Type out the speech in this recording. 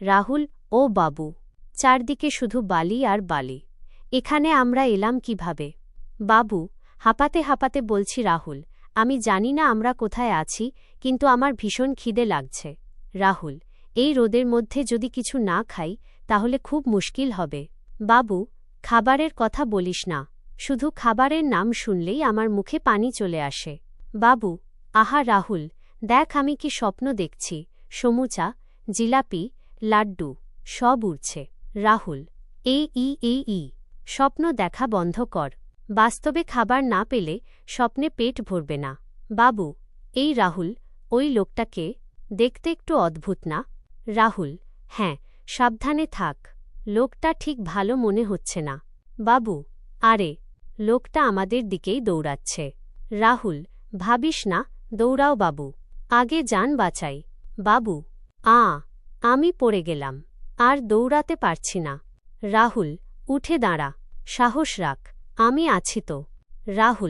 রাহুল, ও বাবু, চারদিকে শুধু বালি আর বালি। এখানে আমরা এলাম কিভাবে? বাবু হাঁপাতে হাঁপাতে বলছি, রাহুল, আমি জানি না আমরা কোথায় আছি, কিন্তু আমার ভীষণ খিদে লাগছে। রাহুল, এই রোদের মধ্যে যদি কিছু না খাই তাহলে খুব মুশকিল হবে। বাবু, খাবারের কথা বলিস না, শুধু খাবারের নাম শুনলেই আমার মুখে পানি চলে আসে। বাবু, আহা রাহুল, দেখ আমি কি স্বপ্ন দেখছি, সমুচা, জিলাপি, লাড্ডু সব উড়ছে। রাহুল, এই স্বপ্ন দেখা বন্ধ কর। বাস্তবে খাবার না পেলে স্বপ্নে পেট ভরবে না। বাবু, এই রাহুল, ওই লোকটাকে দেখতে একটু অদ্ভুত না? রাহুল, হ্যাঁ, সাবধানে থাক, লোকটা ঠিক ভালো মনে হচ্ছে না। বাবু, আরে, লোকটা আমাদের দিকেই দৌড়াচ্ছে। রাহুল, ভাবিস না, দৌড়াও বাবু, আগে যান বাঁচাই। বাবু, আমি পড়ে গেলাম, আর দৌড়াতে পারছি না। রাহুল, উঠে দাঁড়া, সাহস রাখ, আমি আছি তো। রাহুল।